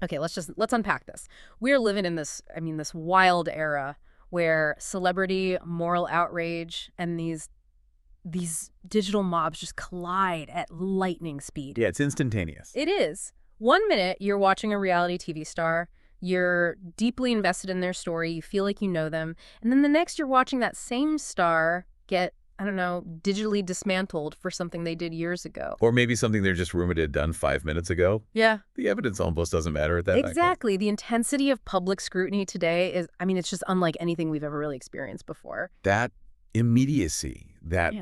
Okay, let's unpack this. We're living in this wild era where celebrity, moral outrage, and these digital mobs just collide at lightning speed. Yeah, it's instantaneous. It is. One minute you're watching a reality TV star, you're deeply invested in their story, you feel like you know them, and then the next you're watching that same star get, I don't know, digitally dismantled for something they did years ago. Or maybe something they're just rumored to have done 5 minutes ago. Yeah. The evidence almost doesn't matter at that point. Exactly. The intensity of public scrutiny today is, it's just unlike anything we've ever really experienced before. That immediacy, that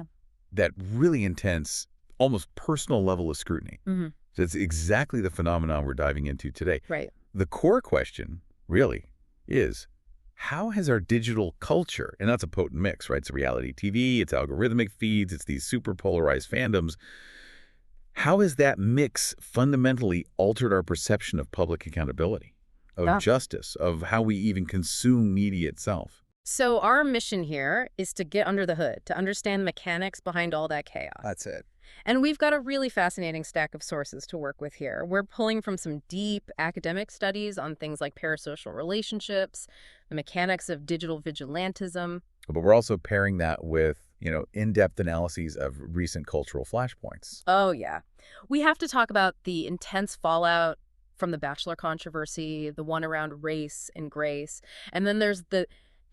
really intense, almost personal level of scrutiny. Mm-hmm. That's exactly the phenomenon we're diving into today. Right. The core question, really, is how has our digital culture, and that's a potent mix, right? It's reality TV, it's algorithmic feeds, it's these super polarized fandoms. How has that mix fundamentally altered our perception of public accountability, of justice, of how we even consume media itself? So our mission here is to get under the hood, to understand the mechanics behind all that chaos. That's it. And we've got a really fascinating stack of sources to work with here. We're pulling from some deep academic studies on things like parasocial relationships, the mechanics of digital vigilantism. But we're also pairing that with, in-depth analyses of recent cultural flashpoints. Oh, yeah. We have to talk about the intense fallout from the Bachelor controversy, the one around race and grace. And then there's the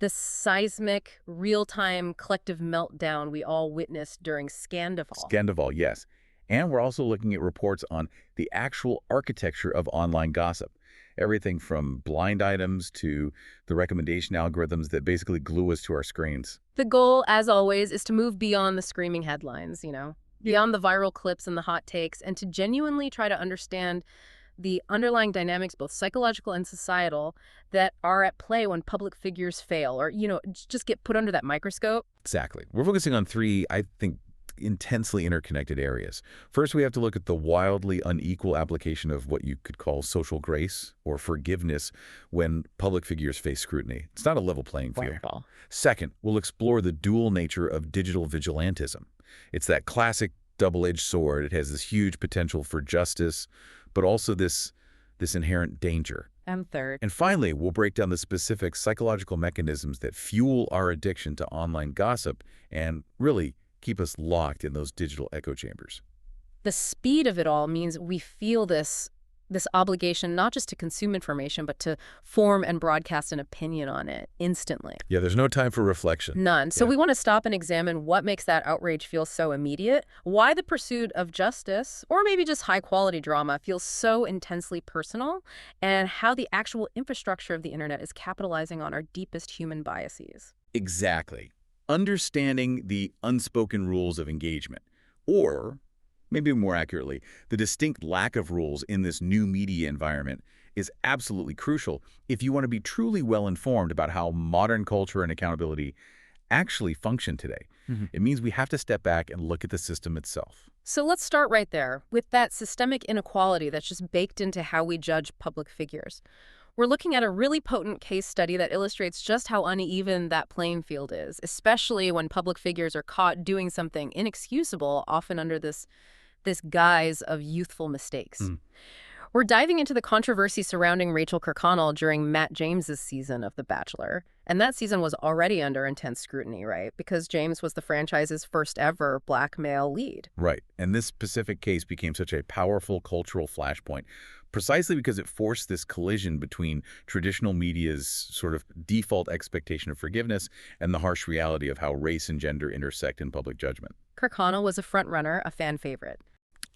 seismic, real-time collective meltdown we all witnessed during Scandival. Scandival, yes. And we're also looking at reports on the actual architecture of online gossip. Everything from blind items to the recommendation algorithms that basically glue us to our screens. The goal, as always, is to move beyond the screaming headlines, beyond the viral clips and the hot takes, and to genuinely try to understand the underlying dynamics, both psychological and societal, that are at play when public figures fail or, just get put under that microscope. Exactly. We're focusing on three, I think, intensely interconnected areas. First, we have to look at the wildly unequal application of what you could call social grace or forgiveness when public figures face scrutiny. It's not a level playing field. Wonderful. Second, we'll explore the dual nature of digital vigilantism. It's that classic double-edged sword. It has this huge potential for justice, but also this inherent danger. And third. And finally, we'll break down the specific psychological mechanisms that fuel our addiction to online gossip and really keep us locked in those digital echo chambers. The speed of it all means we feel this obligation not just to consume information, but to form and broadcast an opinion on it instantly. Yeah, there's no time for reflection. None. So we want to stop and examine what makes that outrage feel so immediate, why the pursuit of justice, or maybe just high-quality drama, feels so intensely personal, and how the actual infrastructure of the internet is capitalizing on our deepest human biases. Exactly. Understanding the unspoken rules of engagement, or maybe more accurately, the distinct lack of rules in this new media environment is absolutely crucial if you want to be truly well-informed about how modern culture and accountability actually function today. It means we have to step back and look at the system itself. So let's start right there with that systemic inequality that's just baked into how we judge public figures. We're looking at a really potent case study that illustrates just how uneven that playing field is, especially when public figures are caught doing something inexcusable, often under this guise of youthful mistakes. We're diving into the controversy surrounding Rachel Kirkconnell during Matt James's season of The Bachelor. And that season was already under intense scrutiny, right? Because James was the franchise's first ever black male lead. Right. And this specific case became such a powerful cultural flashpoint precisely because it forced this collision between traditional media's sort of default expectation of forgiveness and the harsh reality of how race and gender intersect in public judgment. Kirkconnell was a frontrunner, a fan favorite.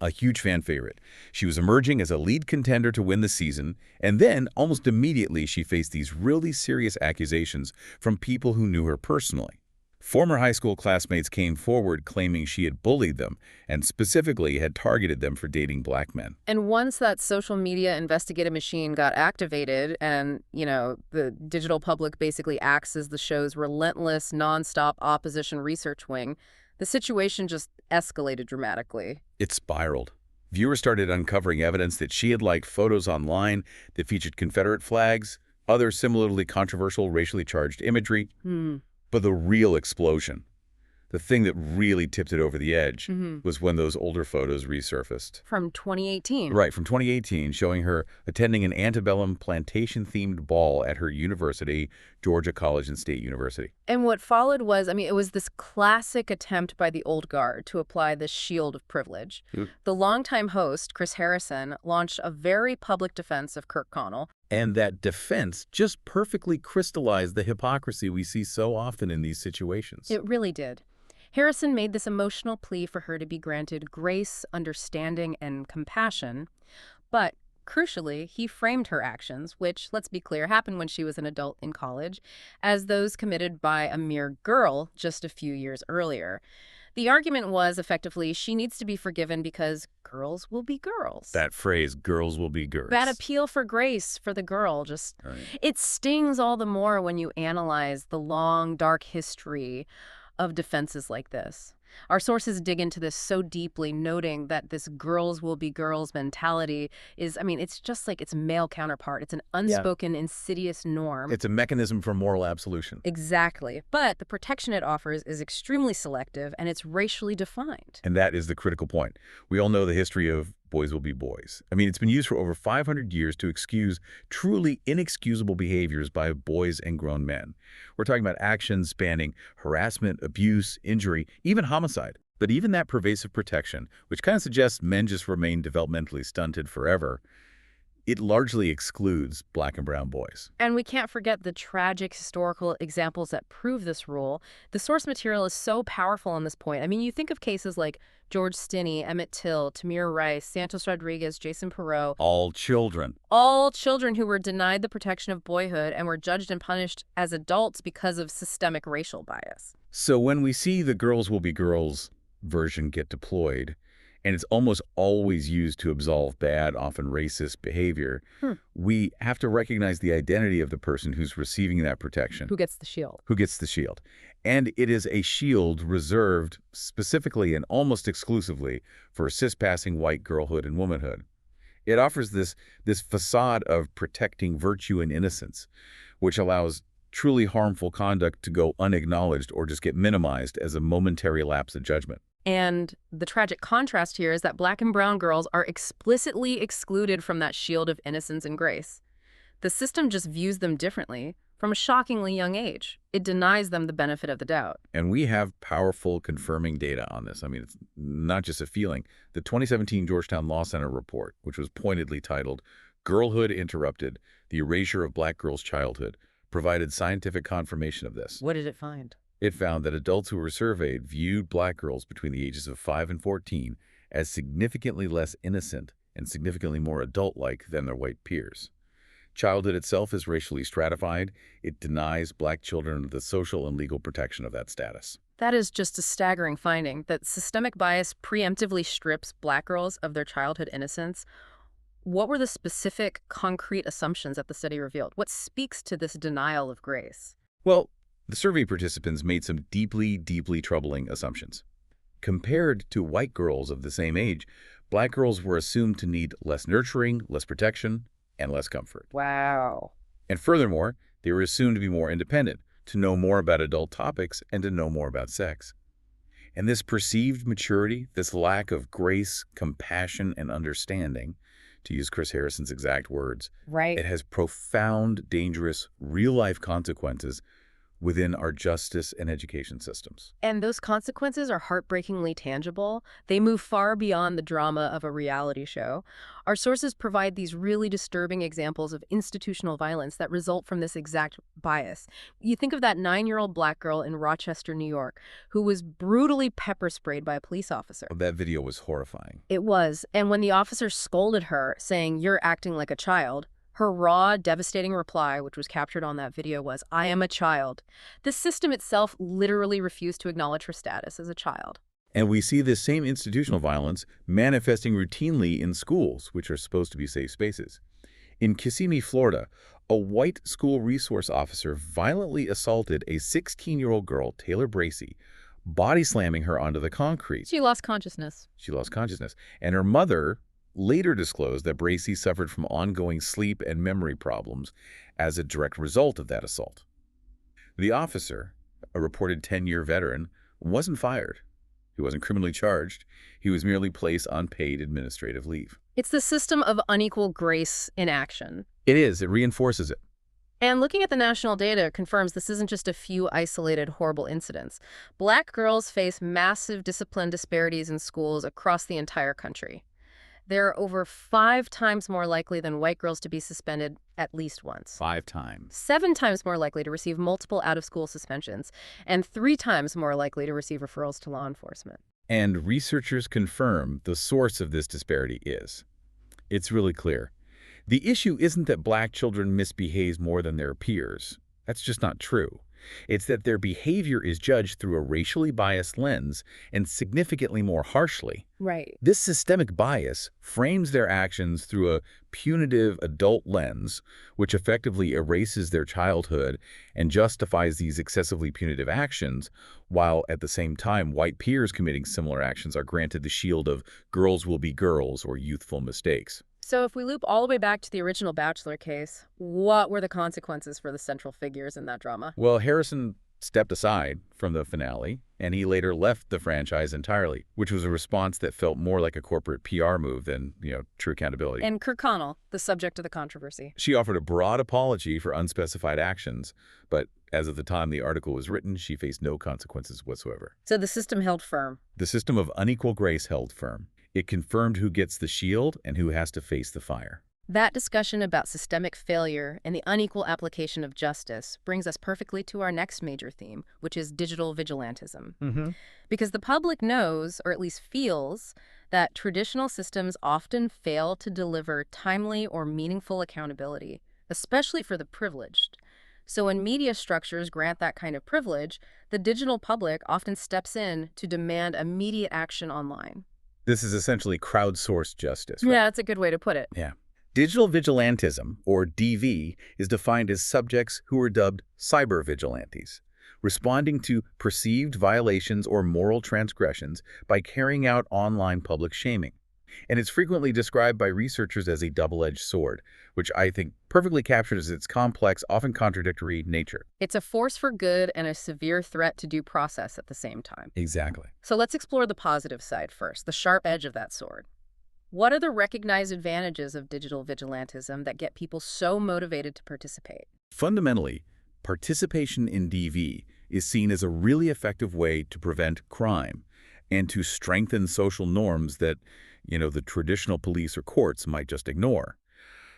A huge fan favorite. She was emerging as a lead contender to win the season, and then almost immediately she faced these really serious accusations from people who knew her personally. Former high school classmates came forward claiming she had bullied them and specifically had targeted them for dating black men. And once that social media investigative machine got activated and, the digital public basically acts as the show's relentless, nonstop opposition research wing, the situation just escalated dramatically. It spiraled. Viewers started uncovering evidence that she had liked photos online that featured Confederate flags, other similarly controversial racially charged imagery. But the real explosion The thing that really tipped it over the edge Hmm. was when those older photos resurfaced. From 2018. Right, from 2018, showing her attending an antebellum plantation-themed ball at her university, Georgia College and State University. And what followed was, I mean, it was this classic attempt by the old guard to apply this shield of privilege. Oop. The longtime host, Chris Harrison, launched a very public defense of Kirk Connell. And that defense just perfectly crystallized the hypocrisy we see so often in these situations. It really did. Harrison made this emotional plea for her to be granted grace, understanding, and compassion. But crucially, he framed her actions, which, let's be clear, happened when she was an adult in college, as those committed by a mere girl just a few years earlier. The argument was, effectively, she needs to be forgiven because girls will be girls. That phrase, girls will be girls. That appeal for grace for the girl just, Right. it stings all the more when you analyze the long, dark history of defenses like this. Our sources dig into this so deeply, noting that this girls will be girls mentality is, I mean, it's just like its male counterpart. It's an unspoken, insidious norm. It's a mechanism for moral absolution. Exactly. But the protection it offers is extremely selective, and it's racially defined. And that is the critical point. We all know the history of boys will be boys. I mean, it's been used for over 500 years to excuse truly inexcusable behaviors by boys and grown men. We're talking about actions spanning harassment, abuse, injury, even homicide. But even that pervasive protection, which kind of suggests men just remain developmentally stunted forever, it largely excludes black and brown boys. And we can't forget the tragic historical examples that prove this rule. The source material is so powerful on this point. I mean, you think of cases like George Stinney, Emmett Till, Tamir Rice, Santos Rodriguez, Jason Perot. All children. All children who were denied the protection of boyhood and were judged and punished as adults because of systemic racial bias. So when we see the girls will be girls version get deployed, and it's almost always used to absolve bad, often racist behavior, we have to recognize the identity of the person who's receiving that protection. Who gets the shield? Who gets the shield. And it is a shield reserved specifically and almost exclusively for cis-passing white girlhood and womanhood. It offers this facade of protecting virtue and innocence, which allows truly harmful conduct to go unacknowledged or just get minimized as a momentary lapse of judgment. And the tragic contrast here is that black and brown girls are explicitly excluded from that shield of innocence and grace. The system just views them differently from a shockingly young age. It denies them the benefit of the doubt. And we have powerful confirming data on this. I mean, it's not just a feeling. The 2017 Georgetown Law Center report, which was pointedly titled Girlhood Interrupted, the Erasure of Black Girls' Childhood, provided scientific confirmation of this. What did it find? It found that adults who were surveyed viewed black girls between the ages of 5 and 14 as significantly less innocent and significantly more adult-like than their white peers. Childhood itself is racially stratified. It denies black children the social and legal protection of that status. That is just a staggering finding, that systemic bias preemptively strips black girls of their childhood innocence. What were the specific, concrete assumptions that the study revealed? What speaks to this denial of grace? Well, the survey participants made some deeply, deeply troubling assumptions. Compared to white girls of the same age, black girls were assumed to need less nurturing, less protection, and less comfort. Wow. And furthermore, they were assumed to be more independent, to know more about adult topics, and to know more about sex. And this perceived maturity, this lack of grace, compassion, and understanding, to use Chris Harrison's exact words, Right. it has profound, dangerous, real-life consequences within our justice and education systems. And those consequences are heartbreakingly tangible. They move far beyond the drama of a reality show. Our sources provide these really disturbing examples of institutional violence that result from this exact bias. You think of that 9-year-old black girl in Rochester, New York, who was brutally pepper sprayed by a police officer. That video was horrifying. It was. And when the officer scolded her, saying, "You're acting like a child," her raw, devastating reply, which was captured on that video, was, "I am a child." The system itself literally refused to acknowledge her status as a child. And we see this same institutional violence manifesting routinely in schools, which are supposed to be safe spaces. In Kissimmee, Florida, a white school resource officer violently assaulted a 16-year-old girl, Taylor Bracey, body slamming her onto the concrete. She lost consciousness. She lost consciousness. And her mother later disclosed that Bracey suffered from ongoing sleep and memory problems as a direct result of that assault. The officer, a reported 10-year veteran, wasn't fired. He wasn't criminally charged. He was merely placed on paid administrative leave. It's the system of unequal grace in action. It is. It reinforces it. And looking at the national data confirms this isn't just a few isolated horrible incidents. Black girls face massive discipline disparities in schools across the entire country. They're over 5 times more likely than white girls to be suspended at least once. 5 times. 7 times more likely to receive multiple out-of-school suspensions, and 3 times more likely to receive referrals to law enforcement. And researchers confirm the source of this disparity is. It's really clear. The issue isn't that black children misbehave more than their peers. That's just not true. It's that their behavior is judged through a racially biased lens and significantly more harshly. Right. This systemic bias frames their actions through a punitive adult lens, which effectively erases their childhood and justifies these excessively punitive actions, while at the same time white peers committing similar actions are granted the shield of girls will be girls or youthful mistakes. So if we loop all the way back to the original Bachelor case, what were the consequences for the central figures in that drama? Well, Harrison stepped aside from the finale, and he later left the franchise entirely, which was a response that felt more like a corporate PR move than, true accountability. And Kirkconnell, the subject of the controversy. She offered a broad apology for unspecified actions, but as of the time the article was written, she faced no consequences whatsoever. So the system held firm. The system of unequal grace held firm. It confirmed who gets the shield and who has to face the fire. That discussion about systemic failure and the unequal application of justice brings us perfectly to our next major theme, which is digital vigilantism. Because the public knows, or at least feels, that traditional systems often fail to deliver timely or meaningful accountability, especially for the privileged. So when media structures grant that kind of privilege, the digital public often steps in to demand immediate action online. This is essentially crowdsourced justice, right? Yeah, that's a good way to put it. Yeah. Digital vigilantism, or DV, is defined as subjects who are dubbed cyber vigilantes, responding to perceived violations or moral transgressions by carrying out online public shaming. And it's frequently described by researchers as a double-edged sword, which I think perfectly captures its complex, often contradictory nature. It's a force for good and a severe threat to due process at the same time. Exactly. So let's explore the positive side first, the sharp edge of that sword. What are the recognized advantages of digital vigilantism that get people so motivated to participate? Fundamentally, participation in DV is seen as a really effective way to prevent crime and to strengthen social norms that, the traditional police or courts might just ignore.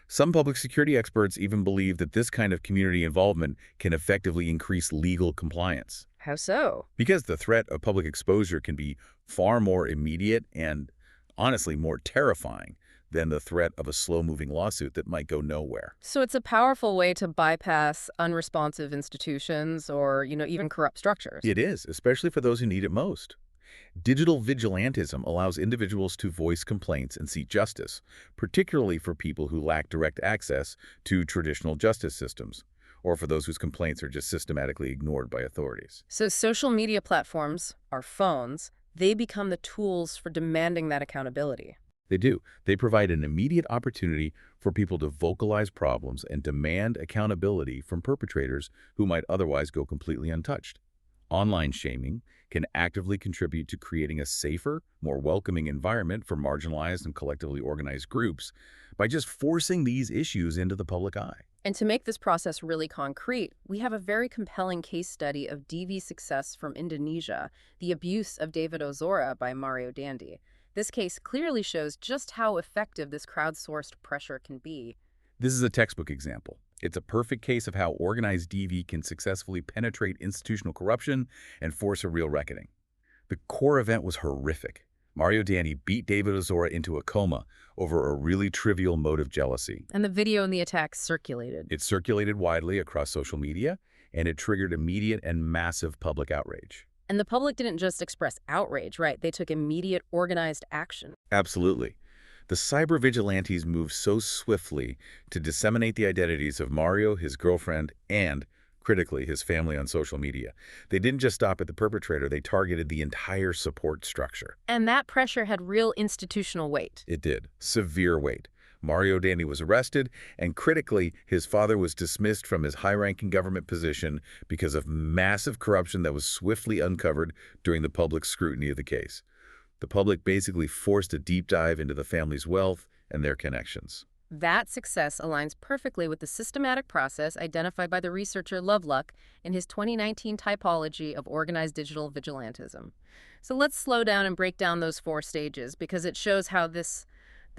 Some public security experts even believe that this kind of community involvement can effectively increase legal compliance. How so? Because the threat of public exposure can be far more immediate and, honestly, more terrifying than the threat of a slow-moving lawsuit that might go nowhere. So it's a powerful way to bypass unresponsive institutions or, even corrupt structures. It is, especially for those who need it most. Digital vigilantism allows individuals to voice complaints and seek justice, particularly for people who lack direct access to traditional justice systems, or for those whose complaints are just systematically ignored by authorities. So social media platforms, our phones, they become the tools for demanding that accountability. They do. They provide an immediate opportunity for people to vocalize problems and demand accountability from perpetrators who might otherwise go completely untouched. Online shaming can actively contribute to creating a safer, more welcoming environment for marginalized and collectively organized groups by just forcing these issues into the public eye. And to make this process really concrete, we have a very compelling case study of DV success from Indonesia, the abuse of David Ozora by Mario Dandi. This case clearly shows just how effective this crowdsourced pressure can be. This is a textbook example. It's a perfect case of how organized DV can successfully penetrate institutional corruption and force a real reckoning. The core event was horrific. Mario Dandi beat David Ozora into a coma over a really trivial mote of jealousy. And the video in the attack circulated. It circulated widely across social media, and it triggered immediate and massive public outrage. And the public didn't just express outrage, right? They took immediate, organized action. Absolutely. The cyber vigilantes moved so swiftly to disseminate the identities of Mario, his girlfriend, and, critically, his family on social media. They didn't just stop at the perpetrator, they targeted the entire support structure. And that pressure had real institutional weight. It did. Severe weight. Mario Danny was arrested, and critically, his father was dismissed from his high-ranking government position because of massive corruption that was swiftly uncovered during the public scrutiny of the case. The public basically forced a deep dive into the family's wealth and their connections. That success aligns perfectly with the systematic process identified by the researcher Lovelock in his 2019 typology of organized digital vigilantism. So let's slow down and break down those 4 stages because it shows how this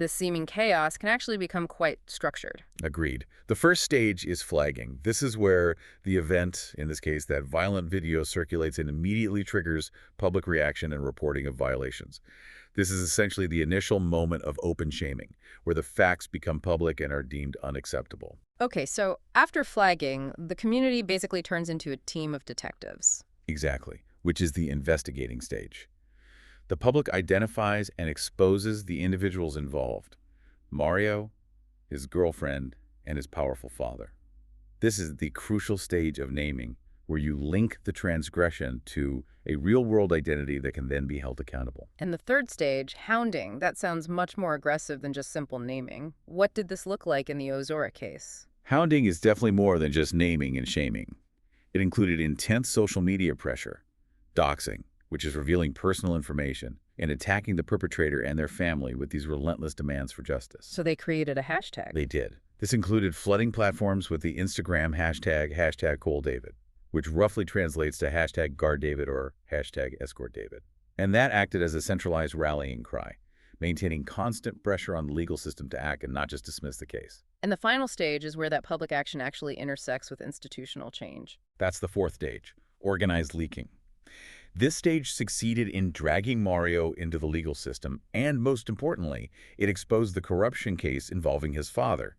seeming chaos can actually become quite structured. Agreed. The first stage is flagging. This is where the event, in this case, that violent video circulates and immediately triggers public reaction and reporting of violations. This is essentially the initial moment of open shaming, where the facts become public and are deemed unacceptable. Okay, so after flagging, the community basically turns into a team of detectives. Exactly, which is the investigating stage. The public identifies and exposes the individuals involved: Mario, his girlfriend, and his powerful father. This is the crucial stage of naming, where you link the transgression to a real-world identity that can then be held accountable. And the third stage, hounding, that sounds much more aggressive than just simple naming. What did this look like in the Ozora case? Hounding is definitely more than just naming and shaming. It included intense social media pressure, doxing, which is revealing personal information, and attacking the perpetrator and their family with these relentless demands for justice. So they created a hashtag. They did. This included flooding platforms with the Instagram hashtag #CoalDavid, which roughly translates to #GuardDavid or #EscortDavid. And that acted as a centralized rallying cry, maintaining constant pressure on the legal system to act and not just dismiss the case. And the final stage is where that public action actually intersects with institutional change. That's the fourth stage, organized leaking. This stage succeeded in dragging Mario into the legal system, and most importantly, it exposed the corruption case involving his father.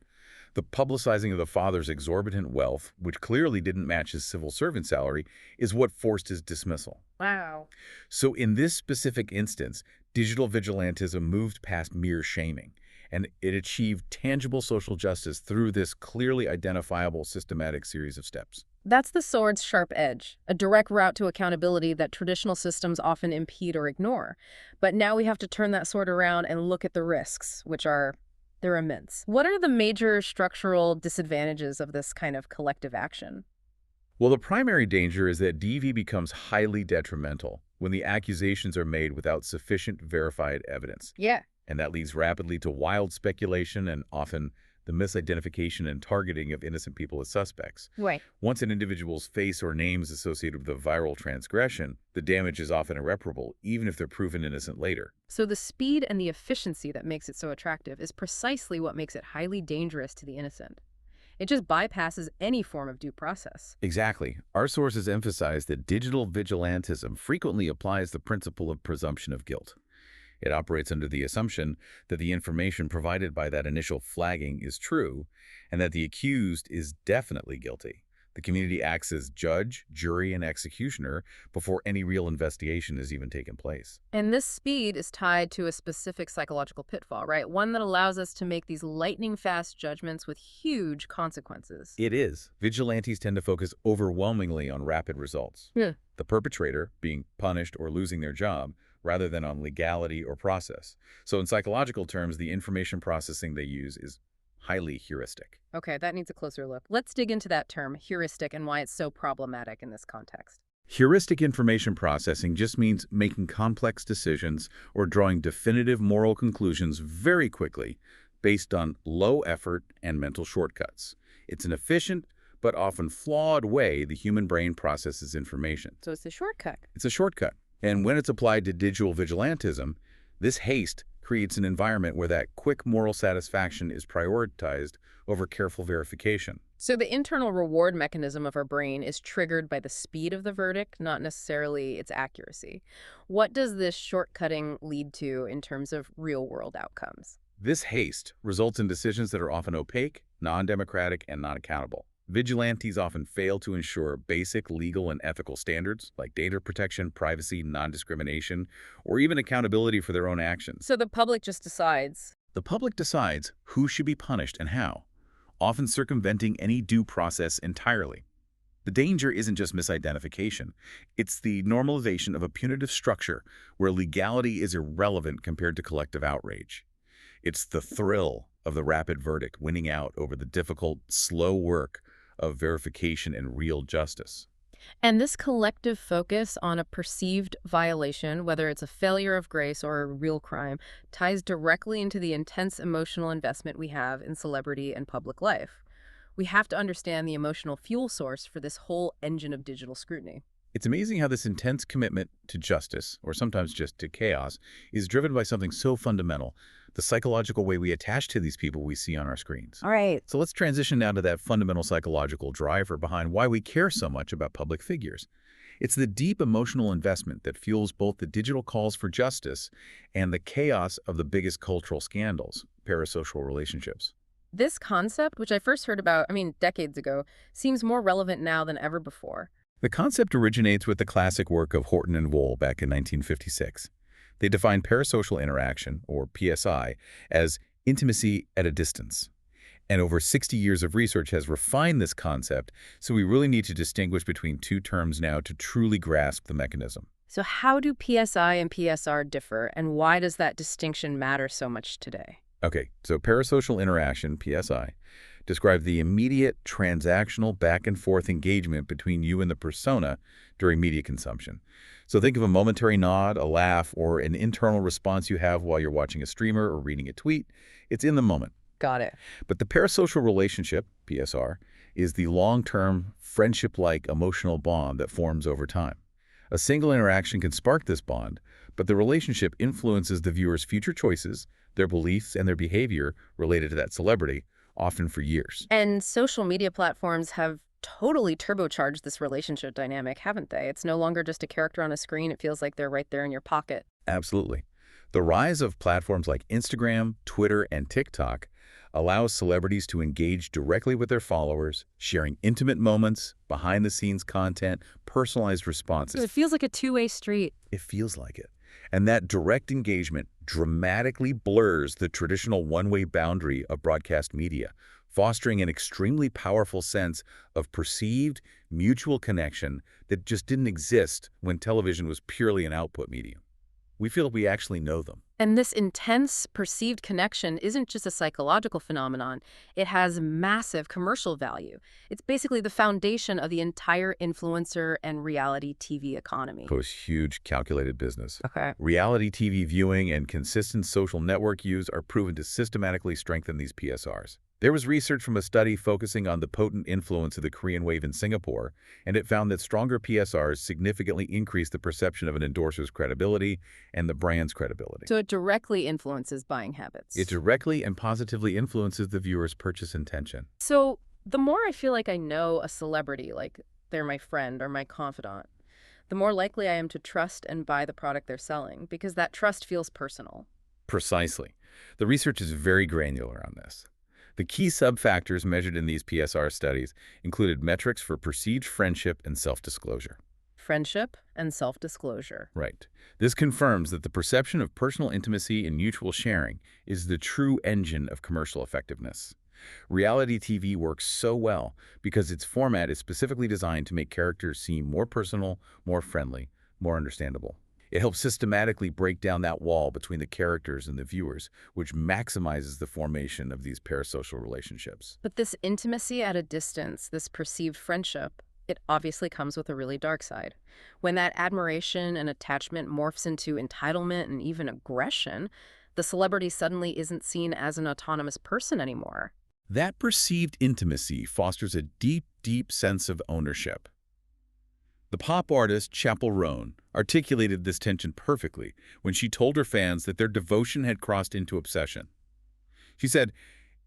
The publicizing of the father's exorbitant wealth, which clearly didn't match his civil servant salary, is what forced his dismissal. Wow. So in this specific instance, digital vigilantism moved past mere shaming, and it achieved tangible social justice through this clearly identifiable systematic series of steps. That's the sword's sharp edge, a direct route to accountability that traditional systems often impede or ignore. But now we have to turn that sword around and look at the risks, they're immense. What are the major structural disadvantages of this kind of collective action? Well, the primary danger is that DV becomes highly detrimental when the accusations are made without sufficient verified evidence. Yeah. And that leads rapidly to wild speculation and often the misidentification and targeting of innocent people as suspects. Right. Once an individual's face or name is associated with a viral transgression, the damage is often irreparable, even if they're proven innocent later. So the speed and the efficiency that makes it so attractive is precisely what makes it highly dangerous to the innocent. It just bypasses any form of due process. Exactly. Our sources emphasize that digital vigilantism frequently applies the principle of presumption of guilt. It operates under the assumption that the information provided by that initial flagging is true and that the accused is definitely guilty. The community acts as judge, jury, and executioner before any real investigation has even taken place. And this speed is tied to a specific psychological pitfall, right? One that allows us to make these lightning-fast judgments with huge consequences. It is. Vigilantes tend to focus overwhelmingly on rapid results. Yeah. The perpetrator being punished or losing their job, rather than on legality or process. So in psychological terms, the information processing they use is highly heuristic. Okay, that needs a closer look. Let's dig into that term, heuristic, and why it's so problematic in this context. Heuristic information processing just means making complex decisions or drawing definitive moral conclusions very quickly based on low effort and mental shortcuts. It's an efficient but often flawed way the human brain processes information. So it's a shortcut. It's a shortcut. And when it's applied to digital vigilantism, this haste creates an environment where that quick moral satisfaction is prioritized over careful verification. So the internal reward mechanism of our brain is triggered by the speed of the verdict, not necessarily its accuracy. What does this shortcutting lead to in terms of real-world outcomes? This haste results in decisions that are often opaque, non-democratic, and not accountable. Vigilantes often fail to ensure basic legal and ethical standards like data protection, privacy, non-discrimination, or even accountability for their own actions. So the public just decides. The public decides who should be punished and how, often circumventing any due process entirely. The danger isn't just misidentification. It's the normalization of a punitive structure where legality is irrelevant compared to collective outrage. It's the thrill, of the rapid verdict winning out over the difficult, slow work of verification and real justice. And this collective focus on a perceived violation, whether it's a failure of grace or a real crime, ties directly into the intense emotional investment we have in celebrity and public life. We have to understand the emotional fuel source for this whole engine of digital scrutiny. It's amazing how this intense commitment to justice, or sometimes just to chaos, is driven by something so fundamental, the psychological way we attach to these people we see on our screens. All right. So let's transition now to that fundamental psychological driver behind why we care so much about public figures. It's the deep emotional investment that fuels both the digital calls for justice and the chaos of the biggest cultural scandals, parasocial relationships. This concept, which I first heard about, decades ago, seems more relevant now than ever before. The concept originates with the classic work of Horton and Wohl back in 1956. They defined parasocial interaction, or PSI, as intimacy at a distance. And over 60 years of research has refined this concept, so we really need to distinguish between two terms now to truly grasp the mechanism. So how do PSI and PSR differ, and why does that distinction matter so much today? Okay, so parasocial interaction, PSI, describe the immediate transactional back-and-forth engagement between you and the persona during media consumption. So think of a momentary nod, a laugh, or an internal response you have while you're watching a streamer or reading a tweet. It's in the moment. Got it. But the parasocial relationship, PSR, is the long-term, friendship-like emotional bond that forms over time. A single interaction can spark this bond, but the relationship influences the viewer's future choices, their beliefs, and their behavior related to that celebrity, often for years. And social media platforms have totally turbocharged this relationship dynamic, haven't they? It's no longer just a character on a screen. It feels like they're right there in your pocket. Absolutely. The rise of platforms like Instagram, Twitter, and TikTok allows celebrities to engage directly with their followers, sharing intimate moments, behind-the-scenes content, personalized responses. It feels like a two-way street. It feels like it. And that direct engagement dramatically blurs the traditional one-way boundary of broadcast media, fostering an extremely powerful sense of perceived mutual connection that just didn't exist when television was purely an output medium. We feel we actually know them. And this intense perceived connection isn't just a psychological phenomenon. It has massive commercial value. It's basically the foundation of the entire influencer and reality TV economy. Post huge calculated business. Okay. Reality TV viewing and consistent social network use are proven to systematically strengthen these PSRs. There was research from a study focusing on the potent influence of the Korean wave in Singapore, and it found that stronger PSRs significantly increased the perception of an endorser's credibility and the brand's credibility. So it directly influences buying habits. It directly and positively influences the viewer's purchase intention. So the more I feel like I know a celebrity, like they're my friend or my confidant, the more likely I am to trust and buy the product they're selling, because that trust feels personal. Precisely. The research is very granular on this. The key sub-factors measured in these PSR studies included metrics for perceived friendship and self-disclosure. Friendship and self-disclosure. Right. This confirms that the perception of personal intimacy and mutual sharing is the true engine of commercial effectiveness. Reality TV works so well because its format is specifically designed to make characters seem more personal, more friendly, more understandable. It helps systematically break down that wall between the characters and the viewers, which maximizes the formation of these parasocial relationships. But this intimacy at a distance, this perceived friendship, it obviously comes with a really dark side. When that admiration and attachment morphs into entitlement and even aggression, the celebrity suddenly isn't seen as an autonomous person anymore. That perceived intimacy fosters a deep, deep sense of ownership. The pop artist Chappell Roan articulated this tension perfectly when she told her fans that their devotion had crossed into obsession. She said,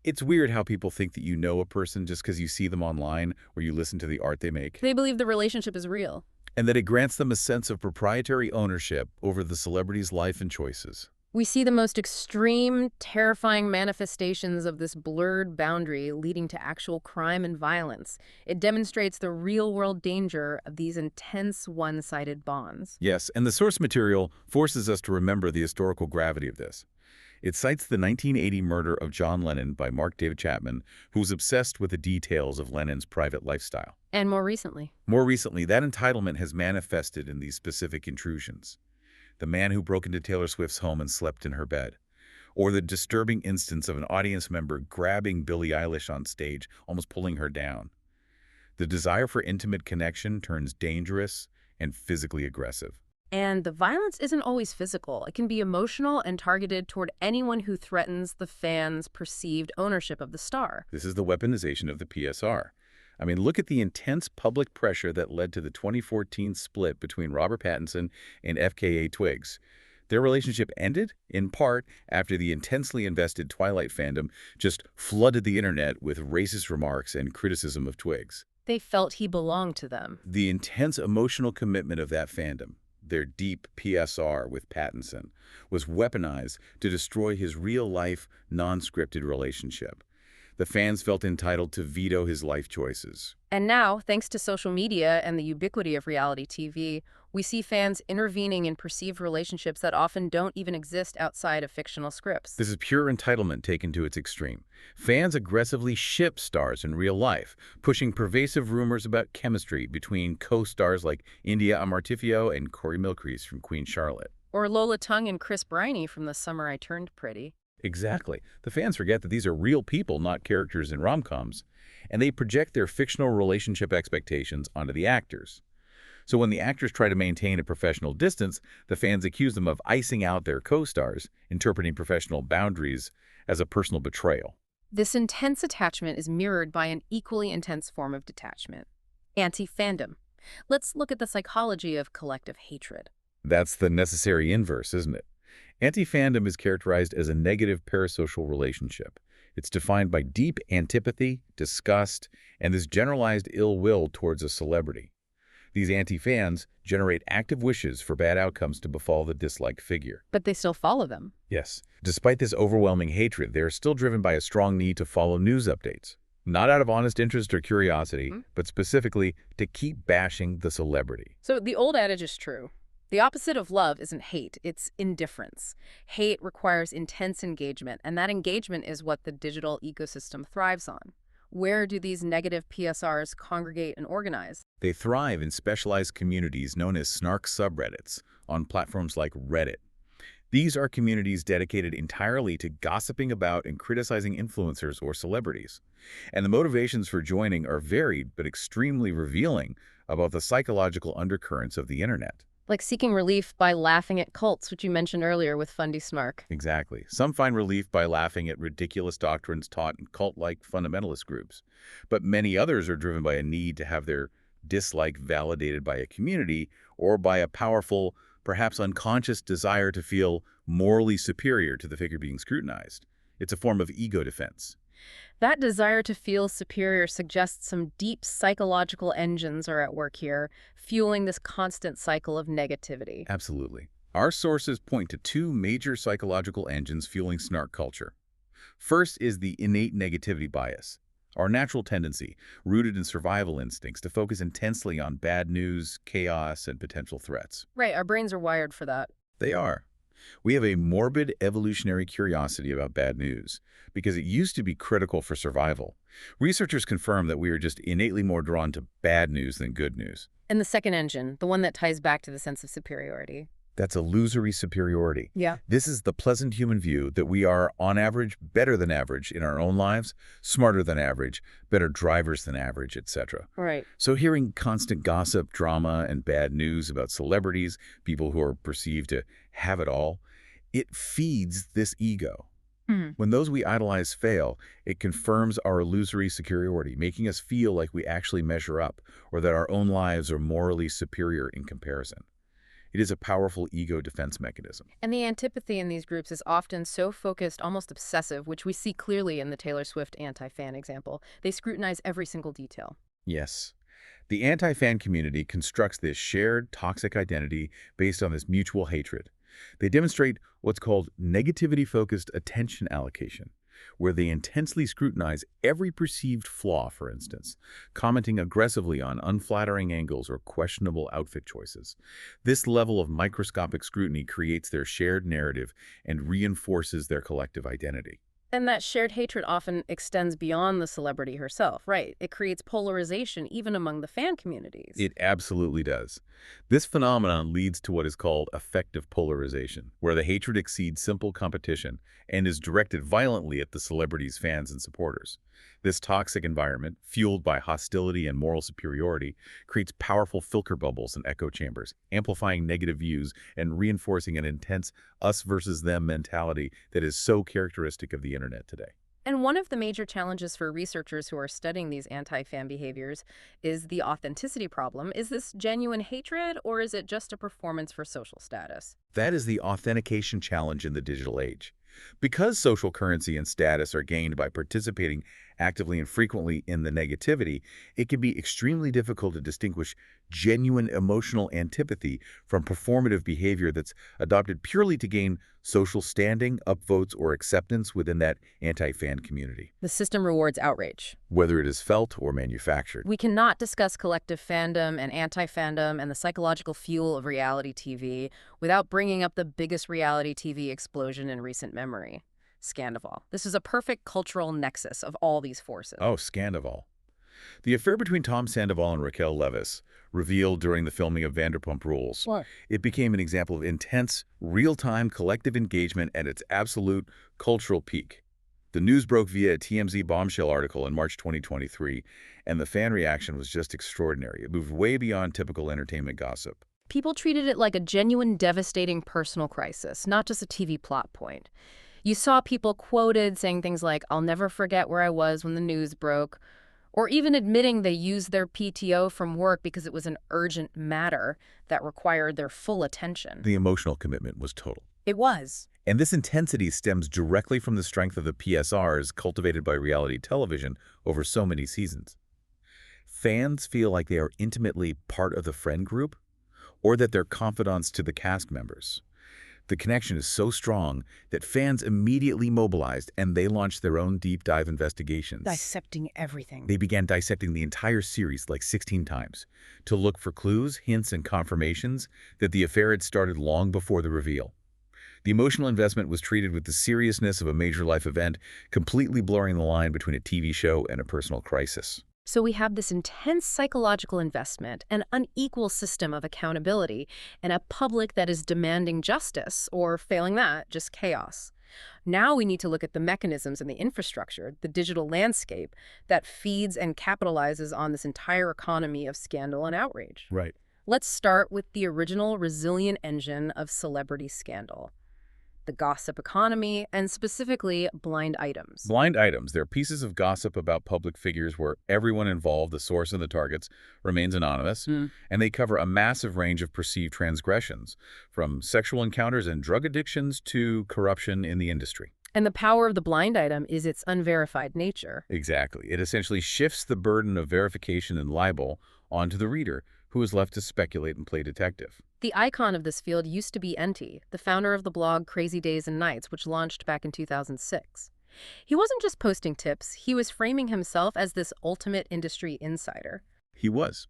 "It's weird how people think that you know a person just because you see them online or you listen to the art they make, They believe the relationship is real. and that it grants them a sense of proprietary ownership over the celebrity's life and choices." We see the most extreme, terrifying manifestations of this blurred boundary leading to actual crime and violence. It demonstrates the real-world danger of these intense one-sided bonds. Yes, and the source material forces us to remember the historical gravity of this. It cites the 1980 murder of John Lennon by Mark David Chapman, who was obsessed with the details of Lennon's private lifestyle. And more recently. More recently, that entitlement has manifested in these specific intrusions. The man who broke into Taylor Swift's home and slept in her bed. Or the disturbing instance of an audience member grabbing Billie Eilish on stage, almost pulling her down. The desire for intimate connection turns dangerous and physically aggressive. And the violence isn't always physical. It can be emotional and targeted toward anyone who threatens the fans' perceived ownership of the star. This is the weaponization of the PSR. I mean, look at the intense public pressure that led to the 2014 split between Robert Pattinson and FKA Twigs. Their relationship ended, in part, after the intensely invested Twilight fandom just flooded the internet with racist remarks and criticism of Twigs. They felt he belonged to them. The intense emotional commitment of that fandom, their deep PSR with Pattinson, was weaponized to destroy his real-life, non-scripted relationship. The fans felt entitled to veto his life choices. And now, thanks to social media and the ubiquity of reality TV, we see fans intervening in perceived relationships that often don't even exist outside of fictional scripts. This is pure entitlement taken to its extreme. Fans aggressively ship stars in real life, pushing pervasive rumors about chemistry between co-stars like India Amartifio and Corey Milcrease from Queen Charlotte. Or Lola Tung and Chris Briney from The Summer I Turned Pretty. Exactly. The fans forget that these are real people, not characters in rom-coms, and they project their fictional relationship expectations onto the actors. So when the actors try to maintain a professional distance, the fans accuse them of icing out their co-stars, interpreting professional boundaries as a personal betrayal. This intense attachment is mirrored by an equally intense form of detachment: anti-fandom. Let's look at the psychology of collective hatred. That's the necessary inverse, isn't it? Anti-fandom is characterized as a negative parasocial relationship. It's defined by deep antipathy, disgust, and this generalized ill will towards a celebrity. These anti-fans generate active wishes for bad outcomes to befall the disliked figure. But they still follow them. Yes, despite this overwhelming hatred, they are still driven by a strong need to follow news updates. Not out of honest interest or curiosity, but specifically to keep bashing the celebrity. So the old adage is true. The opposite of love isn't hate, it's indifference. Hate requires intense engagement, and that engagement is what the digital ecosystem thrives on. Where do these negative PSRs congregate and organize? They thrive in specialized communities known as snark subreddits on platforms like Reddit. These are communities dedicated entirely to gossiping about and criticizing influencers or celebrities. And the motivations for joining are varied but extremely revealing about the psychological undercurrents of the internet. Like seeking relief by laughing at cults, which you mentioned earlier with Fundy Snark. Exactly. Some find relief by laughing at ridiculous doctrines taught in cult-like fundamentalist groups. But many others are driven by a need to have their dislike validated by a community or by a powerful, perhaps unconscious desire to feel morally superior to the figure being scrutinized. It's a form of ego defense. That desire to feel superior suggests some deep psychological engines are at work here, fueling this constant cycle of negativity. Absolutely. Our sources point to two major psychological engines fueling snark culture. First is the innate negativity bias, our natural tendency, rooted in survival instincts, to focus intensely on bad news, chaos, and potential threats. Right, our brains are wired for that. They are. We have a morbid evolutionary curiosity about bad news because it used to be critical for survival. Researchers confirm that we are just innately more drawn to bad news than good news. And the second engine, the one that ties back to the sense of superiority. That's illusory superiority. Yeah. This is the pleasant human view that we are, on average, better than average in our own lives, smarter than average, better drivers than average, etc. Right. So hearing constant gossip, drama, and bad news about celebrities, people who are perceived to have it all, it feeds this ego. When those we idolize fail, it confirms our illusory superiority, making us feel like we actually measure up or that our own lives are morally superior in comparison. It is a powerful ego defense mechanism. And the antipathy in these groups is often so focused, almost obsessive, which we see clearly in the Taylor Swift anti-fan example. They scrutinize every single detail. Yes. The anti-fan community constructs this shared toxic identity based on this mutual hatred. They demonstrate what's called negativity-focused attention allocation, where they intensely scrutinize every perceived flaw, for instance, commenting aggressively on unflattering angles or questionable outfit choices. This level of microscopic scrutiny creates their shared narrative and reinforces their collective identity. And that shared hatred often extends beyond the celebrity herself, right? It creates polarization even among the fan communities. It absolutely does. This phenomenon leads to what is called affective polarization, where the hatred exceeds simple competition and is directed violently at the celebrity's fans and supporters. This toxic environment, fueled by hostility and moral superiority, creates powerful filter bubbles and echo chambers, amplifying negative views and reinforcing an intense us versus them mentality that is so characteristic of the internet today. And one of the major challenges for researchers who are studying these anti-fan behaviors is the authenticity problem. Is this genuine hatred, or is it just a performance for social status? That is the authentication challenge in the digital age. Because social currency and status are gained by participating actively and frequently in the negativity, it can be extremely difficult to distinguish genuine emotional antipathy from performative behavior that's adopted purely to gain social standing, upvotes, or acceptance within that anti-fan community, The system rewards outrage. whether it is felt or manufactured. We cannot discuss collective fandom and anti-fandom and the psychological fuel of reality TV without bringing up the biggest reality TV explosion in recent memory, Scandival. This is a perfect cultural nexus of all these forces. Oh, Scandival. The affair between Tom Sandoval and Raquel Leviss, revealed during the filming of Vanderpump Rules, What? it became an example of intense, real-time collective engagement at its absolute cultural peak. The news broke via a TMZ bombshell article in March 2023, and the fan reaction was just extraordinary. It moved way beyond typical entertainment gossip. People treated it like a genuine, devastating personal crisis, not just a TV plot point. You saw people quoted saying things like, "I'll never forget where I was when the news broke," or even admitting they used their PTO from work because it was an urgent matter that required their full attention. The emotional commitment was total. It was. And this intensity stems directly from the strength of the PSRs cultivated by reality television over so many seasons. Fans feel like they are intimately part of the friend group, or that they're confidants to the cast members. The connection is so strong that fans immediately mobilized and they launched their own deep dive investigations. Dissecting everything. They began dissecting the entire series like 16 times to look for clues, hints, and confirmations that the affair had started long before the reveal. The emotional investment was treated with the seriousness of a major life event, completely blurring the line between a TV show and a personal crisis. So we have this intense psychological investment, an unequal system of accountability, and a public that is demanding justice, or failing that, just chaos. Now we need to look at the mechanisms and the infrastructure, the digital landscape, that feeds and capitalizes on this entire economy of scandal and outrage. Right. Let's start with the original resilient engine of celebrity scandal, the gossip economy, and specifically blind items. Blind items. They're pieces of gossip about public figures where everyone involved, the source and the targets, remains anonymous, and they cover a massive range of perceived transgressions, from sexual encounters and drug addictions to corruption in the industry. And the power of the blind item is its unverified nature. Exactly. It essentially shifts the burden of verification and libel onto the reader, who is left to speculate and play detective. The icon of this field used to be Enty, the founder of the blog Crazy Days and Nights, which launched back in 2006. He wasn't just posting tips, he was framing himself as this ultimate industry insider. He was.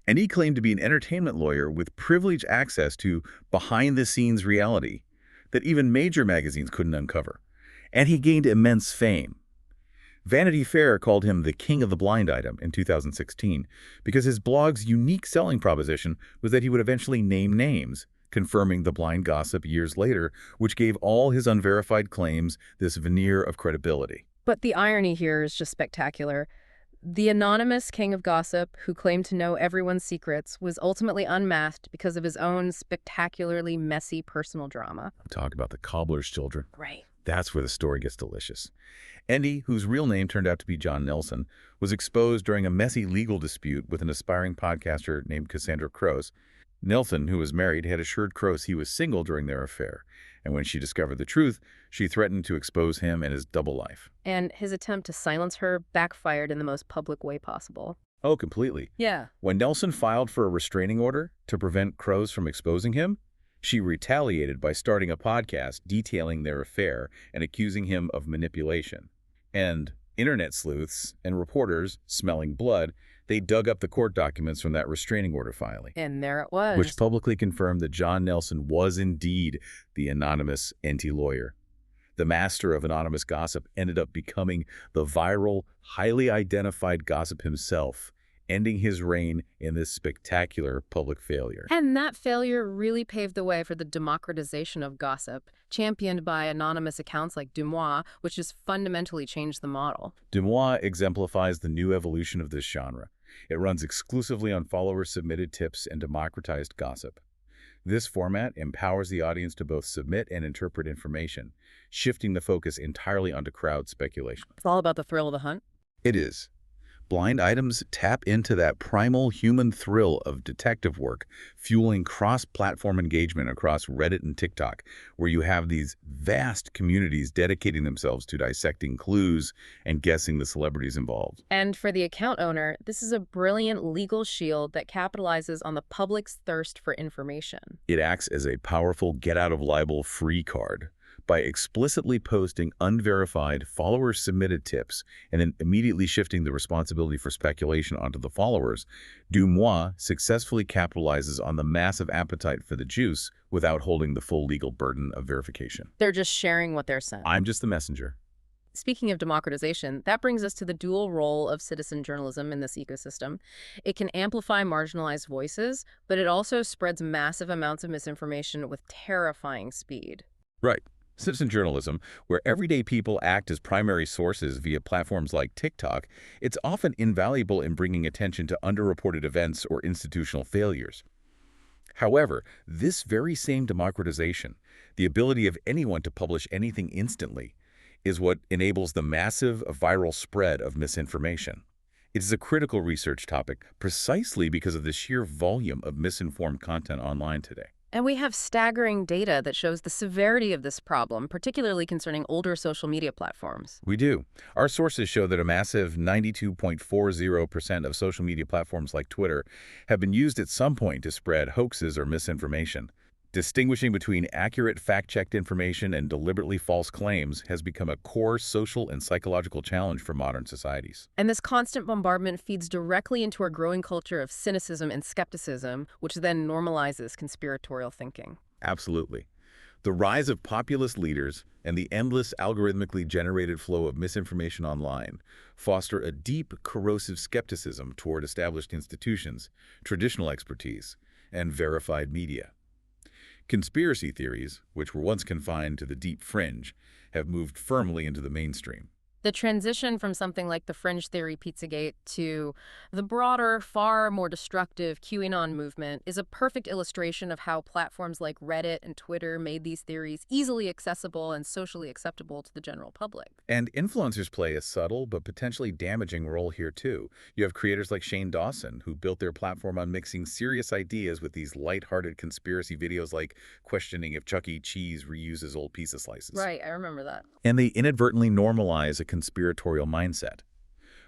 And he claimed to be an entertainment lawyer with privileged access to behind-the-scenes reality that even major magazines couldn't uncover. And he gained immense fame. Vanity Fair called him the king of the blind item in 2016 because his blog's unique selling proposition was that he would eventually name names, confirming the blind gossip years later, which gave all his unverified claims this veneer of credibility. But the irony here is just spectacular. The anonymous king of gossip, who claimed to know everyone's secrets, was ultimately unmasked because of his own spectacularly messy personal drama. Talk about the cobbler's children. Right. That's where the story gets delicious. Endy, whose real name turned out to be John Nelson, was exposed during a messy legal dispute with an aspiring podcaster named Cassandra Croce. Nelson, who was married, had assured Croce he was single during their affair, and when she discovered the truth, she threatened to expose him and his double life. And his attempt to silence her backfired in the most public way possible. Oh, completely. Yeah. When Nelson filed for a restraining order to prevent Croce from exposing him, she retaliated by starting a podcast detailing their affair and accusing him of manipulation. And internet sleuths and reporters, smelling blood, they dug up the court documents from that restraining order filing, And there it was. which publicly confirmed that John Nelson was indeed the anonymous anti-lawyer. The master of anonymous gossip ended up becoming the viral, highly identified gossip himself, ending his reign in this spectacular public failure. And that failure really paved the way for the democratization of gossip, championed by anonymous accounts like Dumois, which has fundamentally changed the model. Dumois exemplifies the new evolution of this genre. It runs exclusively on follower-submitted tips and democratized gossip. This format empowers the audience to both submit and interpret information, shifting the focus entirely onto crowd speculation. It's all about the thrill of the hunt. It is. Blind items tap into that primal human thrill of detective work, fueling cross-platform engagement across Reddit and TikTok, where you have these vast communities dedicating themselves to dissecting clues and guessing the celebrities involved. And for the account owner, this is a brilliant legal shield that capitalizes on the public's thirst for information. It acts as a powerful get-out-of-libel free card. By explicitly posting unverified, follower-submitted tips and then immediately shifting the responsibility for speculation onto the followers, Dumois successfully capitalizes on the massive appetite for the juice without holding the full legal burden of verification. They're just sharing what they're sent. I'm just the messenger. Speaking of democratization, that brings us to the dual role of citizen journalism in this ecosystem. It can amplify marginalized voices, but it also spreads massive amounts of misinformation with terrifying speed. Right. Citizen journalism, where everyday people act as primary sources via platforms like TikTok, it's often invaluable in bringing attention to underreported events or institutional failures. However, this very same democratization, the ability of anyone to publish anything instantly, is what enables the massive viral spread of misinformation. It is a critical research topic precisely because of the sheer volume of misinformed content online today. And we have staggering data that shows the severity of this problem, particularly concerning older social media platforms. We do. Our sources show that a massive 92.40% of social media platforms like Twitter have been used at some point to spread hoaxes or misinformation. Distinguishing between accurate fact-checked information and deliberately false claims has become a core social and psychological challenge for modern societies. And this constant bombardment feeds directly into our growing culture of cynicism and skepticism, which then normalizes conspiratorial thinking. Absolutely. The rise of populist leaders and the endless algorithmically generated flow of misinformation online foster a deep, corrosive skepticism toward established institutions, traditional expertise, and verified media. Conspiracy theories, which were once confined to the deep fringe, have moved firmly into the mainstream. The transition from something like the Fringe Theory Pizzagate to the broader, far more destructive QAnon movement is a perfect illustration of how platforms like Reddit and Twitter made these theories easily accessible and socially acceptable to the general public. And influencers play a subtle but potentially damaging role here too. You have creators like Shane Dawson, who built their platform on mixing serious ideas with these lighthearted conspiracy videos like questioning if Chuck E. Cheese reuses old pizza slices. Right, I remember that. And they inadvertently normalize a conspiratorial mindset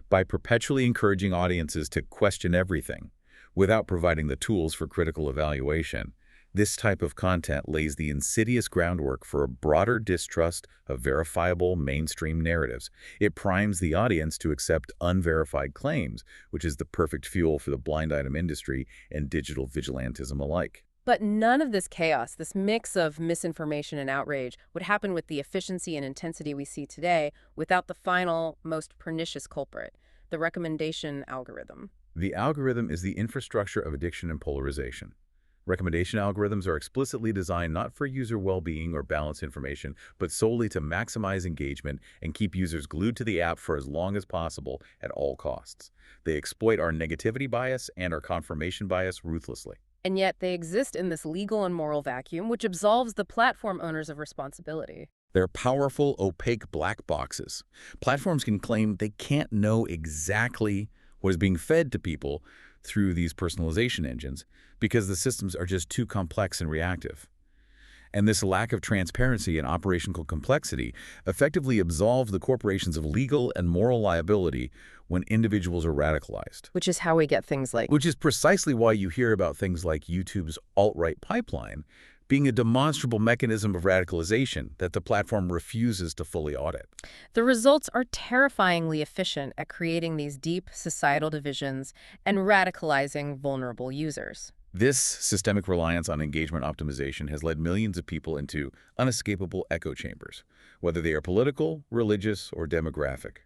by perpetually encouraging audiences to question everything without providing the tools for critical evaluation. This type of content lays the insidious groundwork for a broader distrust of verifiable mainstream narratives. It primes the audience to accept unverified claims, which is the perfect fuel for the blind item industry and digital vigilantism alike. But none of this chaos, this mix of misinformation and outrage, would happen with the efficiency and intensity we see today without the final, most pernicious culprit, the recommendation algorithm. The algorithm is the infrastructure of addiction and polarization. Recommendation algorithms are explicitly designed not for user well-being or balance information, but solely to maximize engagement and keep users glued to the app for as long as possible at all costs. They exploit our negativity bias and our confirmation bias ruthlessly. And yet they exist in this legal and moral vacuum, which absolves the platform owners of responsibility. They're powerful, opaque black boxes. Platforms can claim they can't know exactly what is being fed to people through these personalization engines because the systems are just too complex and reactive. And this lack of transparency and operational complexity effectively absolves the corporations of legal and moral liability when individuals are radicalized. Which is how we get things like... Which is precisely why you hear about things like YouTube's alt-right pipeline being a demonstrable mechanism of radicalization that the platform refuses to fully audit. The results are terrifyingly efficient at creating these deep societal divisions and radicalizing vulnerable users. This systemic reliance on engagement optimization has led millions of people into unescapable echo chambers, whether they are political, religious, or demographic.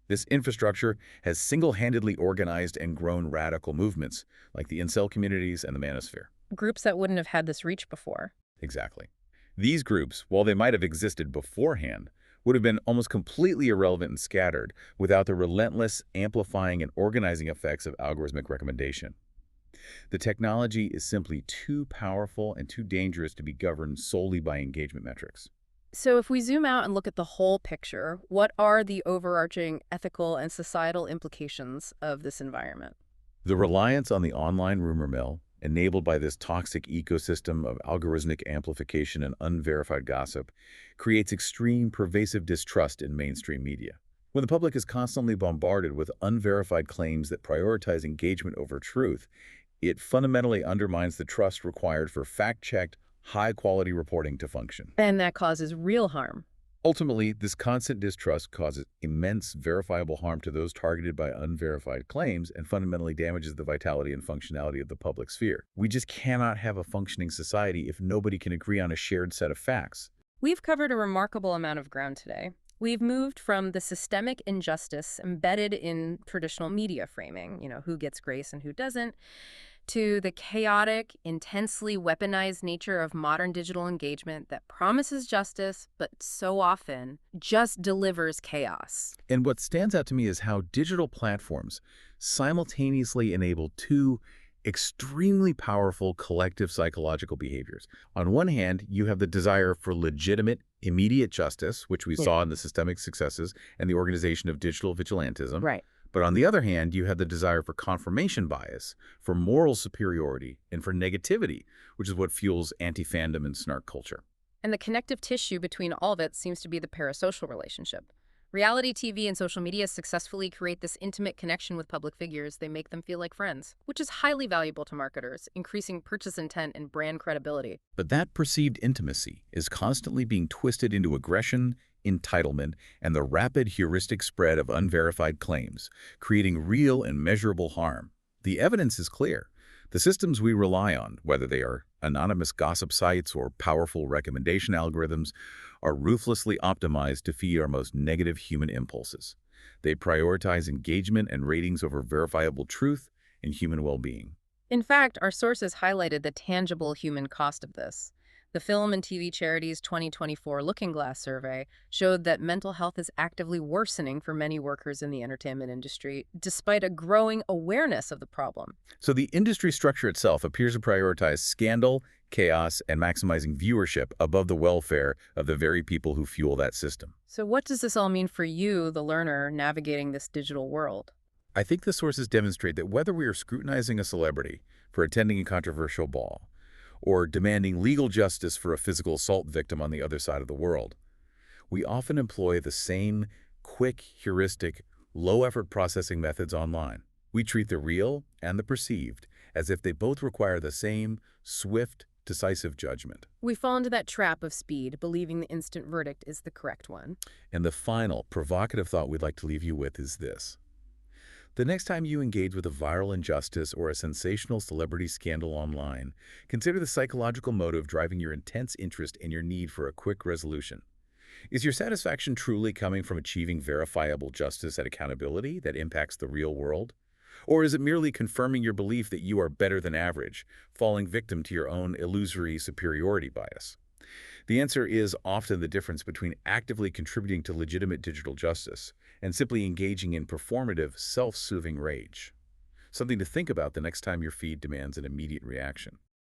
This infrastructure has single-handedly organized and grown radical movements like the incel communities and the manosphere. Groups that wouldn't have had this reach before. Exactly. These groups, while they might have existed beforehand, would have been almost completely irrelevant and scattered without the relentless amplifying and organizing effects of algorithmic recommendation. The technology is simply too powerful and too dangerous to be governed solely by engagement metrics. So if we zoom out and look at the whole picture, what are the overarching ethical and societal implications of this environment? The reliance on the online rumor mill, enabled by this toxic ecosystem of algorithmic amplification and unverified gossip, creates extreme, pervasive distrust in mainstream media. When the public is constantly bombarded with unverified claims that prioritize engagement over truth, it fundamentally undermines the trust required for fact-checked, high-quality reporting to function. And that causes real harm. Ultimately, this constant distrust causes immense verifiable harm to those targeted by unverified claims and fundamentally damages the vitality and functionality of the public sphere. We just cannot have a functioning society if nobody can agree on a shared set of facts. We've covered a remarkable amount of ground today. We've moved from the systemic injustice embedded in traditional media framing, who gets grace and who doesn't, to the chaotic, intensely weaponized nature of modern digital engagement that promises justice, but so often just delivers chaos. And what stands out to me is how digital platforms simultaneously enable two extremely powerful collective psychological behaviors. On one hand, you have the desire for legitimate, immediate justice, which we saw in the systemic successes and the organization of digital vigilantism. Right. But on the other hand, you have the desire for confirmation bias, for moral superiority, and for negativity, which is what fuels anti-fandom and snark culture. And the connective tissue between all of it seems to be the parasocial relationship. Reality TV and social media successfully create this intimate connection with public figures. They make them feel like friends, which is highly valuable to marketers, increasing purchase intent and brand credibility. But that perceived intimacy is constantly being twisted into aggression, entitlement, and the rapid heuristic spread of unverified claims, creating real and measurable harm. The evidence is clear. The systems we rely on, whether they are anonymous gossip sites or powerful recommendation algorithms, are ruthlessly optimized to feed our most negative human impulses. They prioritize engagement and ratings over verifiable truth and human well-being. In fact, our sources highlighted the tangible human cost of this. The Film and TV Charities 2024 Looking Glass survey showed that mental health is actively worsening for many workers in the entertainment industry, despite a growing awareness of the problem. So the industry structure itself appears to prioritize scandal, chaos, and maximizing viewership above the welfare of the very people who fuel that system. So what does this all mean for you, the learner, navigating this digital world? I think the sources demonstrate that whether we are scrutinizing a celebrity for attending a controversial ball, or demanding legal justice for a physical assault victim on the other side of the world, we often employ the same quick, heuristic, low-effort processing methods online. We treat the real and the perceived as if they both require the same swift, decisive judgment. We fall into that trap of speed, believing the instant verdict is the correct one. And the final, provocative thought we'd like to leave you with is this. The next time you engage with a viral injustice or a sensational celebrity scandal online, consider the psychological motive driving your intense interest and your need for a quick resolution. Is your satisfaction truly coming from achieving verifiable justice and accountability that impacts the real world? Or is it merely confirming your belief that you are better than average, falling victim to your own illusory superiority bias? The answer is often the difference between actively contributing to legitimate digital justice and simply engaging in performative, self-soothing rage. Something to think about the next time your feed demands an immediate reaction.